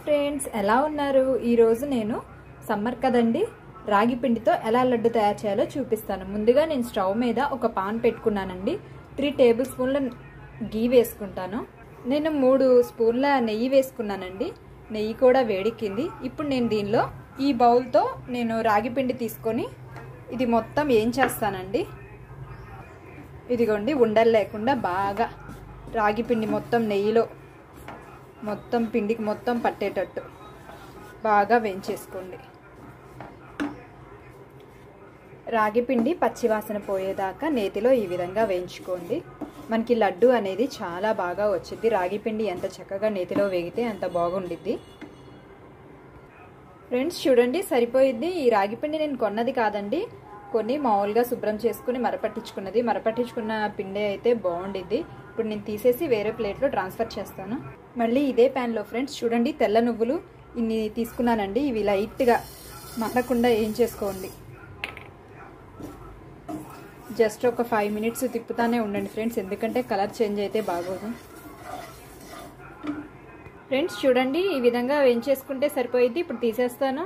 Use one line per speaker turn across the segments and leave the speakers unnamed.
Friends, ఎలా ఉన్నారు? ఈరోజు నేను సమ్మర్ కదండి, రాగి పిండితో ఎలా లడ్డు తయారు చేయాలో చూపిస్తాను. ముందుగా నేను స్టవ్ మీద ఒక పాన్ పెట్టుకున్నానండి. 3 టేబుల్ స్పూన్ల గీ వేసుకుంటాను. నేను 3 స్పూన్ల నెయ్యి వేసుకున్నానండి. నెయ్యి కూడా వేడెక్కింది. ఇప్పుడు నేను దీనిలో ఈ బౌల్తో నేను రాగి పిండి తీసుకొని ఇది మొత్తం ఏం చేస్తానండి. ఇదిగోండి, ఉండలు లేకుండా బాగా రాగి పిండి మొత్తం నెయ్యిలో మొత్తం పిండికి మొత్తం పట్టేటట్టు బాగా వేయించేసుకోండి. రాగి పిండి పచ్చివాసన పోయేదాకా నేతిలో ఈ విధంగా వేయించుకోండి. మనకి లడ్డు అనేది చాలా బాగా వచ్చింది. రాగి పిండి ఎంత చక్కగా నేతిలో వేగితే అంత బాగుండిద్ది. ఫ్రెండ్స్ చూడండి, సరిపోయిద్ది. ఈ రాగి పిండి నేను కొన్నది కాదండి, కొన్ని మామూలుగా శుభ్రం చేసుకుని మరపట్టించుకున్నది. మరపట్టించుకున్న పిండి అయితే బాగుండిద్ది. ఇప్పుడు నేను తీసేసి వేరే ప్లేట్లో ట్రాన్స్ఫర్ చేస్తాను. మళ్ళీ ఇదే ప్యాన్లో ఫ్రెండ్స్ చూడండి, తెల్ల నువ్వులు ఇన్ని తీసుకున్నానండి. ఇవి లైట్గా మారకుండా ఏం చేసుకోండి. జస్ట్ ఒక 5 మినిట్స్ తిప్పుతానే ఉండండి ఫ్రెండ్స్, ఎందుకంటే కలర్ చేంజ్ అయితే బాగోదు. ఫ్రెండ్స్ చూడండి, ఈ విధంగా వేయించేసుకుంటే సరిపోయిద్ది. ఇప్పుడు తీసేస్తాను.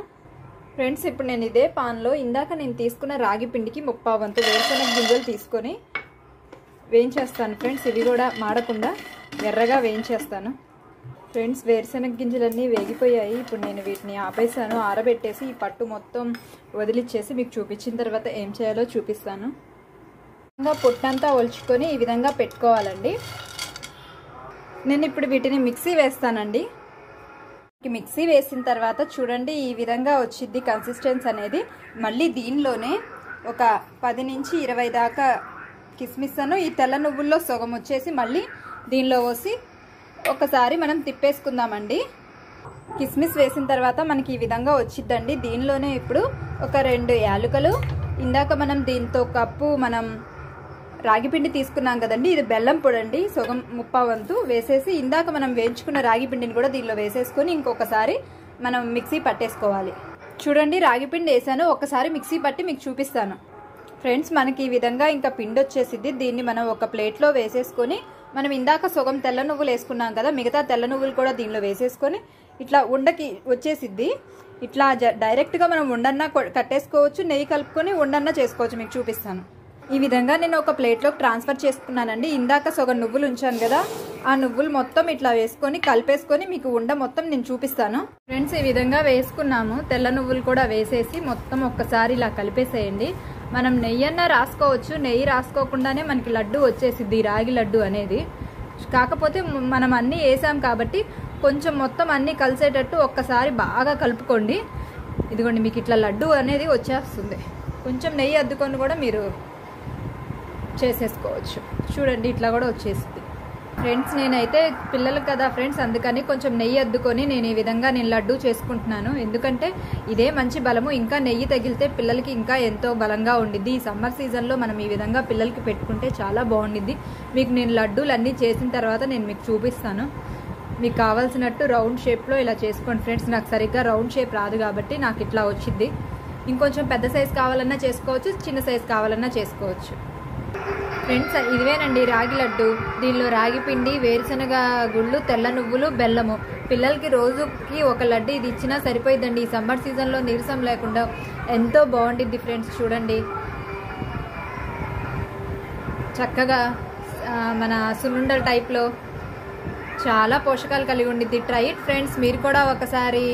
ఫ్రెండ్స్ ఇప్పుడు నేను ఇదే పాన్లో ఇందాక నేను తీసుకున్న రాగి పిండికి 1/4 వంతు వేరుశనగ గింజలు తీసుకొని వేయించేస్తాను. ఫ్రెండ్స్ ఇవి కూడా మాడకుండా ఎర్రగా వేయించేస్తాను. ఫ్రెండ్స్ వేరుశనగ గింజలన్నీ వేగిపోయాయి. ఇప్పుడు నేను వీటిని ఆపేసాను. ఆరబెట్టేసి ఈ పట్టు మొత్తం వదిలిచ్చేసి మీకు చూపించిన తర్వాత ఏం చేయాలో చూపిస్తాను. పొట్టంతా ఒలుచుకొని ఈ విధంగా పెట్టుకోవాలండి. నేను ఇప్పుడు వీటిని మిక్సీ వేస్తానండి. మిక్సీ వేసిన తర్వాత చూడండి, ఈ విధంగా వచ్చింది కన్సిస్టెన్స్ అనేది. మళ్ళీ దీనిలోనే ఒక 10 నుంచి 20 దాకా కిస్మిస్ అను ఈ తెల్ల నువ్వుల్లో సగం వచ్చేసి మళ్ళీ దీనిలో పోసి ఒకసారి మనం తిప్పేసుకుందామండి. కిస్మిస్ వేసిన తర్వాత మనకి ఈ విధంగా వచ్చిద్దండి. దీనిలోనే ఇప్పుడు ఒక 2 యాలకులు, ఇందాక మనం దీంతో కప్పు మనం రాగిపిండి తీసుకున్నాం కదండి, ఇది బెల్లం పొడి అండి, సగం 1/4 వంతు వేసేసి ఇందాక మనం వేయించుకున్న రాగి పిండిని కూడా దీనిలో వేసేసుకొని ఇంకొకసారి మనం మిక్సీ పట్టేసుకోవాలి. చూడండి, రాగిపిండి వేసాను, ఒకసారి మిక్సీ పట్టి మీకు చూపిస్తాను. ఫ్రెండ్స్ మనకి ఈ విధంగా ఇంకా పిండి వచ్చేసిద్ది. దీన్ని మనం ఒక ప్లేట్లో వేసేసుకొని మనం ఇందాక సగం తెల్ల నువ్వులు వేసుకున్నాం కదా, మిగతా తెల్ల నువ్వులు కూడా దీనిలో వేసేసుకొని ఇట్లా ఉండకి వచ్చేసిద్ది. ఇట్లా డైరెక్ట్గా మనం ఉండన్నా కట్టేసుకోవచ్చు, నెయ్యి కలుపుకొని ఉండన్నా చేసుకోవచ్చు. మీకు చూపిస్తాను. ఈ విధంగా నేను ఒక ప్లేట్లోకి ట్రాన్స్ఫర్ చేసుకున్నానండి. ఇందాక సగం నువ్వులు ఉంచాను కదా, ఆ నువ్వులు మొత్తం ఇట్లా వేసుకొని కలిపేసుకొని మీకు ఉండ మొత్తం నేను చూపిస్తాను. ఫ్రెండ్స్ ఈ విధంగా వేసుకున్నాము. తెల్ల నువ్వులు కూడా వేసేసి మొత్తం ఒక్కసారి ఇలా కలిపేసేయండి. మనం నెయ్యి అన్నా రాసుకోవచ్చు, నెయ్యి రాసుకోకుండానే మనకి లడ్డు వచ్చేసిద్ది, రాగి లడ్డు అనేది. కాకపోతే మనం అన్నీ వేసాం కాబట్టి కొంచెం మొత్తం అన్నీ కలిసేటట్టు ఒక్కసారి బాగా కలుపుకోండి. ఇదిగోండి, మీకు ఇట్లా లడ్డు అనేది వచ్చేస్తుంది. కొంచెం నెయ్యి అద్దుకొని కూడా మీరు చేసేసుకోవచ్చు. చూడండి, ఇట్లా కూడా వచ్చేసింది. ఫ్రెండ్స్ నేనైతే పిల్లలు కదా ఫ్రెండ్స్, అందుకని కొంచెం నెయ్యి అద్దుకొని నేను ఈ విధంగా నేను లడ్డు చేసుకుంటున్నాను. ఎందుకంటే ఇదే మంచి బలము. ఇంకా నెయ్యి తగిలితే పిల్లలకి ఇంకా ఎంతో బలంగా ఉండిద్ది. ఈ సమ్మర్ సీజన్లో మనం ఈ విధంగా పిల్లలకి పెట్టుకుంటే చాలా బాగుండిద్ది. మీకు నేను లడ్డూలు అన్నీ చేసిన తర్వాత నేను మీకు చూపిస్తాను. మీకు కావాల్సినట్టు రౌండ్ షేప్లో ఇలా చేసుకోండి ఫ్రెండ్స్. నాకు సరిగ్గా రౌండ్ షేప్ రాదు కాబట్టి నాకు ఇట్లా వచ్చింది. ఇంకొంచెం పెద్ద సైజు కావాలన్నా చేసుకోవచ్చు, చిన్న సైజు కావాలన్నా చేసుకోవచ్చు. ఫ్రెండ్స్ ఇదివేనండి రాగి లడ్డు. దీనిలో రాగి పిండి, వేరుశనగ గుళ్ళు, తెల్ల నువ్వులు, బెల్లము. పిల్లలకి రోజుకి ఒక లడ్డు ఇది ఇచ్చినా సరిపోయిద్దండి. ఈ సమ్మర్ సీజన్లో నీరసం లేకుండా ఎంతో బాగుంటుంది ఫ్రెండ్స్. చూడండి, చక్కగా మన సున్నుండల టైప్లో చాలా పోషకాలు కలిగి ఉండిద్ది. ట్రై ఇట్ ఫ్రెండ్స్, మీరు కూడా ఒకసారి.